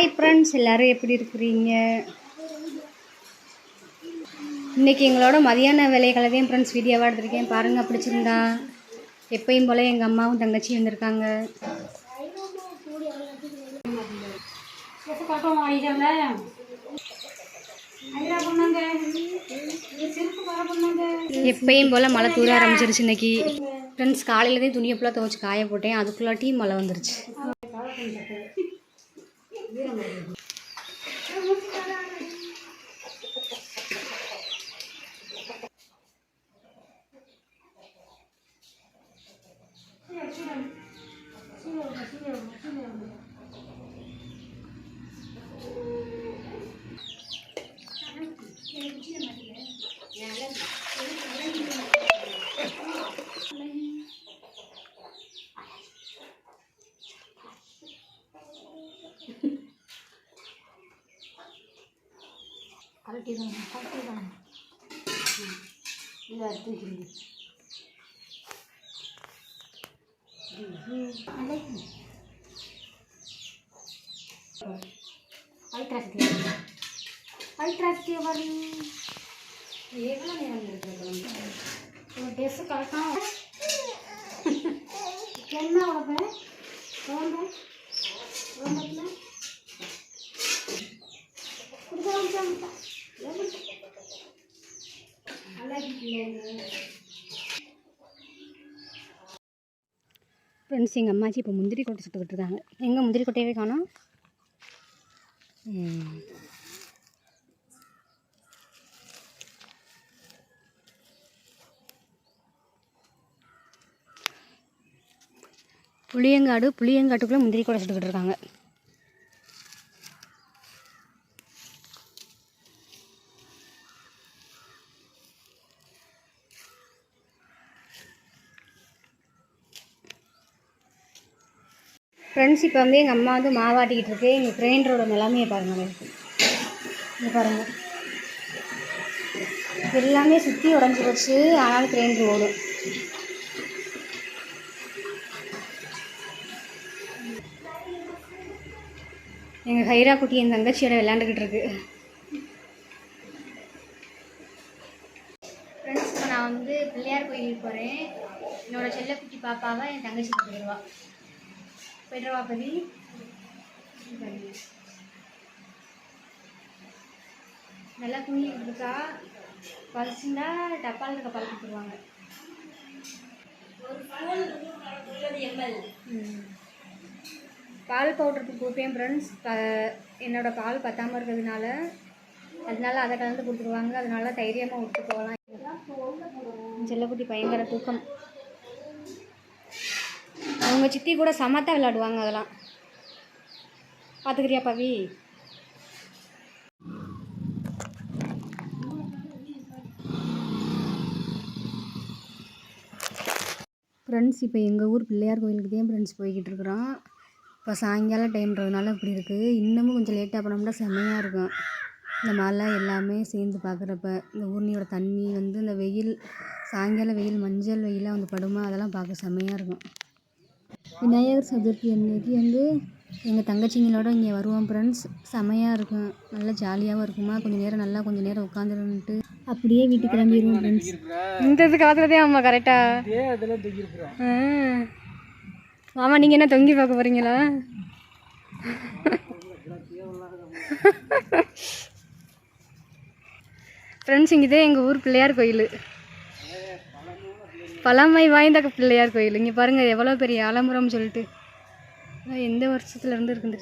Hi friends, எல்லோரும் எப்படி இருக்கிறீங்க? இன்றைக்கி எங்களோட மதியான வேலைகளையும் ஃப்ரெண்ட்ஸ் வீடியோவாக எடுத்திருக்கேன். பாருங்கள், பிடிச்சிருந்தா. எப்பயும் போல் எங்கள் அம்மாவும் தங்கச்சியும் வந்திருக்காங்க. எப்பயும் போல் மழை தூர ஆரம்பிச்சிருச்சு இன்றைக்கி ஃப்ரெண்ட்ஸ். காலையிலேருந்து துணியை ஃபுல்லாக துவைச்சி காய போட்டேன். அதுக்குள்ளாட்டியும் மழை வந்துருச்சு. ட்ரெஸ்ஸு கலக்கம் என்ன உடம்பு ஃப்ரெண்ட்ஸ், எங்கள் அம்மாச்சி இப்போ முந்திரி கொட்டை சுட்டுக்கிட்டு இருக்காங்க. எங்கே முந்திரி கொட்டையவே காணோம். புளியங்காட்டுக்குள்ளே முந்திரி கொட்டை சுட்டுக்கிட்டு இருக்காங்க. ஃப்ரெண்ட்ஸ், இப்போ வந்து எங்கள் அம்மா வந்து மாவாட்டிக்கிட்டு இருக்கு. எங்கள் கிரைண்டரோட நிலைமையை பாருங்கள். இங்கே பாருங்கள், எல்லாமே சுற்றி உடஞ்சி போச்சு. ஆனாலும் கிரைண்டர் ஓடும். எங்கள் ஹைரா குட்டி என் தங்கச்சியோட விளையாண்டுக்கிட்டு இருக்கு. ஃப்ரெண்ட்ஸ், இப்போ நான் வந்து பிள்ளையார் கோயிலுக்கு போகிறேன். என்னோடய செல்லக்குட்டி பாப்பாவை என் தங்கச்சி போயிடுவா. பதி நல்லா குனிக்கிட்டு இருக்கா. பறிச்சுன்னா டப்பால் இருக்க பால் கொடுத்துருவாங்க. பால் பவுடருக்கு கொடுப்பேன் ஃப்ரெண்ட்ஸ். என்னோடய பால் பத்தாமல் இருக்கிறதுனால அதை கலந்து கொடுத்துருவாங்க. அதனால தைரியமாக விட்டு போகலாம். செல்லக்குட்டி பயங்கர தூக்கம். அவங்க சித்தி கூட சமத்தாக விளையாடுவாங்க. அதெல்லாம் பார்த்துக்கிறியா பவி? ஃப்ரெண்ட்ஸ், இப்போ எங்கள் ஊர் பிள்ளையார் கோயிலுக்கு தான் ஃப்ரெண்ட்ஸ் போய்கிட்டு இருக்கிறோம். இப்போ சாயங்காலம் டைம்ன்றதுனால இப்படி இருக்குது. இன்னமும் கொஞ்சம் லேட்டாக போனோம்னா செம்மையாக இருக்கும். இந்த மழை எல்லாமே சேர்ந்து பார்க்குறப்ப இந்த ஊர்னியோட தண்ணி வந்து இந்த வெயில், சாயங்காலம் வெயில், மஞ்சள் வெயிலாக வந்து படுமா, அதெல்லாம் பார்க்க செம்மையாக இருக்கும். விநாயகர் சதுர்த்தி அன்னைக்கு வந்து எங்கள் தங்கச்சிங்களோட இங்கே வருவோம் ஃப்ரெண்ட்ஸ். செமையாக இருக்கும். நல்லா ஜாலியாகவும் இருக்குமா. கொஞ்சம் நேரம் உட்காந்துருந்துட்டு அப்படியே வீட்டுக்கு கிளம்பிடுவோம் ஃப்ரெண்ட்ஸ். இந்த இது காலத்துலதே ஆமாம் கரெக்டாக. ஆமாம், நீங்கள் என்ன தொங்கி பார்க்க போகிறீங்களா? ஃப்ரெண்ட்ஸ், இங்கே எங்கள் ஊர் பிள்ளையார் கோயில், பழமை வாய்ந்த பிள்ளையார் கோயில். இங்கே பாருங்கள் எவ்வளோ பெரிய ஆலமரம்னு சொல்லிட்டு. எந்த வருஷத்துலேருந்து இருக்குது.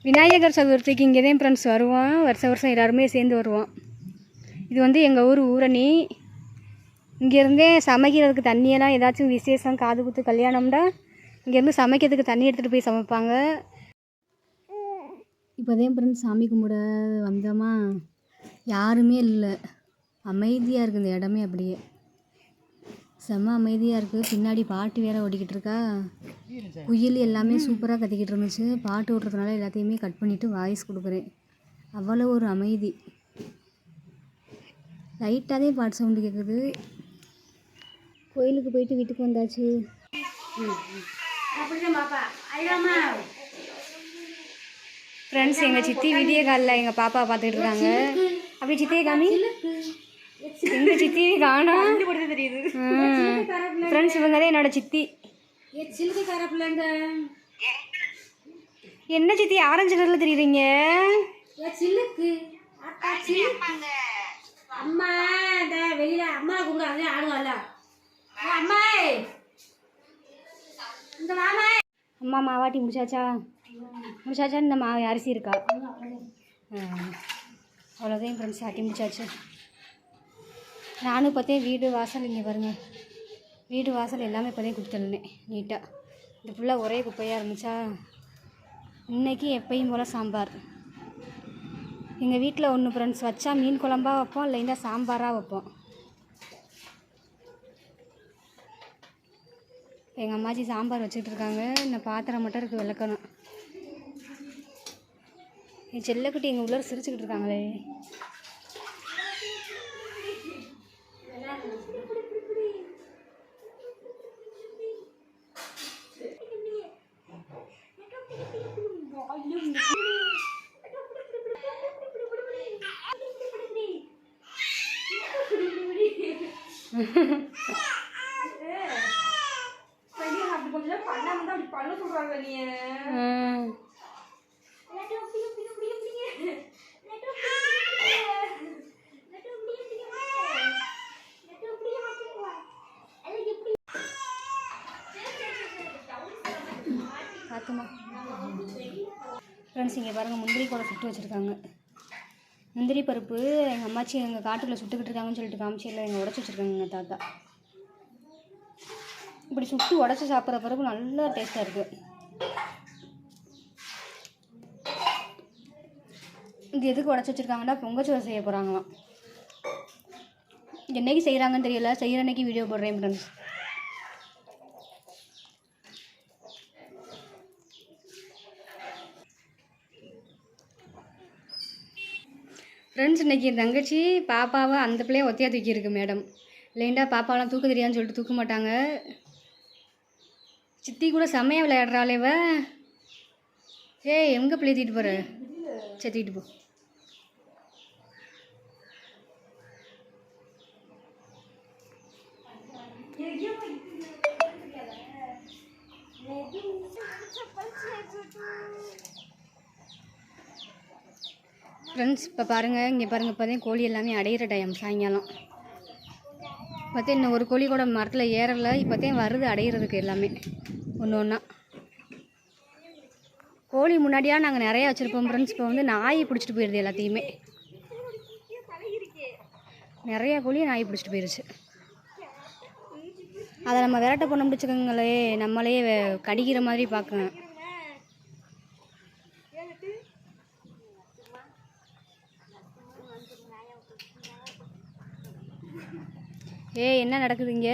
விநாயகர் சதுர்த்திக்கு இங்கே தான் ஃப்ரெண்ட்ஸ் வருவோம். வருஷம் எல்லாருமே சேர்ந்து வருவோம். இது வந்து எங்கள் ஊர் ஊரணி. இங்கேருந்தே சமைக்கிறதுக்கு தண்ணியெல்லாம் ஏதாச்சும் விசேஷம், காது குத்து, கல்யாணம்னா இங்கேருந்து சமைக்கிறதுக்கு தண்ணி எடுத்துகிட்டு போய் சமைப்பாங்க. இப்போதான் ஃப்ரெண்ட்ஸ் சாமி கும்பிட வந்தோமா, யாருமே இல்லை. அமைதியாக இருக்குது இந்த இடமே. அப்படியே செம்ம அமைதியாக இருக்குது. பின்னாடி பாட்டு வேறு ஓடிக்கிட்டு இருக்கா. குயில் எல்லாமே சூப்பராக கத்திக்கிட்டு இருந்துச்சு. பாட்டு ஓட்டுறதுனால எல்லாத்தையுமே கட் பண்ணிவிட்டு வாய்ஸ் கொடுக்குறேன். அவ்வளோ ஒரு அமைதி. லைட்டாகவே பாட்டு சவுண்டு கேட்குது. கோயிலுக்கு போயிட்டு வீட்டுக்கு வந்தாச்சு. ஃப்ரெண்ட்ஸ் எங்கள் சித்தி வீடியோ காலில் எங்கள் பாப்பா பார்த்துக்கிட்டு இருக்காங்க. அப்படி சித்தியை காமி, எங்கள் சித்தியை காணோம். தெரியுது ஃப்ரெண்ட்ஸ், இவங்க தான் என்னோட சித்தி. என்ன சித்தி ஆரஞ்சு கலரில் தெரியுறீங்க? அம்மா இந்த வெளியில அம்மா கூப்பிடாங்க ஆடுவாள்ல. அம்மா இந்த மாமா அம்மா மாவாட்டி முடிச்சாச்சா? இந்த மாவு அரிசி இருக்கா? அவ்வளோதான் ஃப்ரெண்ட்ஸ், ஆட்டி முடிச்சாச்சு. நானும் பார்த்தேன் வீடு வாசல் இங்கே பாருங்கள், வீடு வாசல் எல்லாமே இப்போதையும் கொடுத்துருந்தேன் நீட்டாக. இது ஃபுல்லாக ஒரே குப்பையாக இருந்துச்சா. இன்றைக்கி எப்பயும் போல் சாம்பார். எங்கள் வீட்டில் ஒன்று ஃப்ரெண்ட்ஸ், வச்சா மீன் குழம்பா வைப்போம், இல்லைன்னா சாம்பாராக வைப்போம். எங்கள் அம்மாச்சி சாம்பார் வச்சுக்கிட்டு இருக்காங்க. இந்த பாத்திரம் மட்டும் இருக்குது விளக்கணும். என் செல்லக்குட்டி எங்கள் உள்ளே சிரிச்சுக்கிட்டு இருக்காங்களே. பார்த்துமா ஃப்ரெண்ட்ஸ், இங்கே பாருங்கள் முந்திரி கூட சுட்டு வச்சுருக்காங்க. முந்திரி பருப்பு எங்கள் அம்மாச்சி எங்கள் காட்டுக்குள்ளே சுட்டுக்கிட்டு இருக்காங்கன்னு சொல்லிட்டு காமிச்சியில் எங்கள் உடச்சி வச்சுருக்காங்க எங்கள் தாத்தா. இப்படி சுட்டு உடச்சி சாப்பிட்ற பருப்பு நல்லா டேஸ்ட்டாக இருக்குது. இது எதுக்கு உடச்சி வச்சுருக்காங்கன்னா பொங்கச்சோறு செய்ய போகிறாங்களாம். என்னைக்கு செய்கிறாங்கன்னு தெரியல, செய்கிற அன்னைக்கு வீடியோ போடுறேன் ஃப்ரெண்ட்ஸ். ஃப்ரெண்ட்ஸ், இன்றைக்கி என் தங்கச்சி பாப்பாவை அந்த பிள்ளையை ஒத்தையாக தூக்கியிருக்கு மேடம். இல்லைண்டா பாப்பாவெலாம் தூக்க தெரியாதுன்னு சொல்லிட்டு தூக்க மாட்டாங்க. சித்தி கூட செம்மையாக விளையாடுறாளேவ. ஏய், எங்கே பிள்ளை தூக்கிட்டு போகிற? சரி, தூக்கிட்டு போ. ஃப்ரெண்ட்ஸ், இப்போ பாருங்கள், இங்கே பாருங்கள், இப்போ தான் கோழி எல்லாமே அடையிற டைம் சாயங்காலம். பார்த்தேன் இன்னும் ஒரு கோழி கூட மரத்தில் ஏறலை. இப்போ தான் வருது அடையிறதுக்கு எல்லாமே ஒன்று ஒன்றா. கோழி முன்னாடியாக நாங்கள் நிறையா வச்சுருப்போம் ஃப்ரெண்ட்ஸ். இப்போ வந்து நாய் பிடிச்சிட்டு போயிடுது எல்லாத்தையுமே. நிறையா கோழி நாய் பிடிச்சிட்டு போயிடுச்சு. அதை நம்ம விரட்ட பண்ண பிடிச்சிக்கோங்களே, நம்மளே கடிக்கிற மாதிரி பார்க்கணும். ஏய், என்ன நடக்குது இங்கே?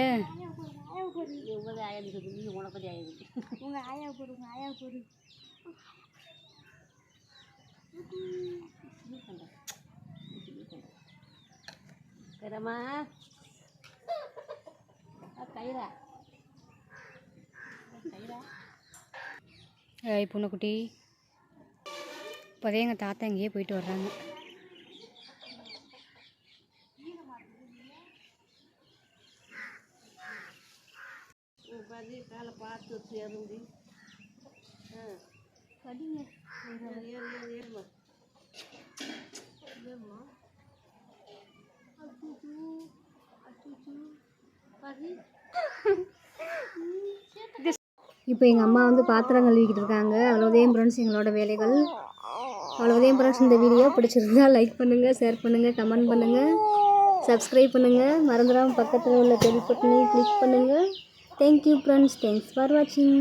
ஏய் பொண்ணுக்குட்டி, இப்போதே எங்கள் தாத்தா இங்கேயே போயிட்டு வர்றாங்க. காலை பார்த்து சேருந்தி படிங்க. இப்போ எங்கள் அம்மா வந்து பாத்திரம் கழுவிக்கிட்டு இருக்காங்க. அவ்வளோதான் ஃப்ரெண்ட்ஸ் எங்களோட வேலைகள். அவ்வளோதான் ஃப்ரெண்ட்ஸ். இந்த வீடியோ பிடிச்சிருந்தா லைக் பண்ணுங்கள், ஷேர் பண்ணுங்கள், கமெண்ட் பண்ணுங்கள், சப்ஸ்கிரைப் பண்ணுங்கள். மறந்துடாமல் பக்கத்தில் உள்ள பெல் பட்டனை கிளிக் பண்ணுங்கள். Thank you friends, thanks for watching.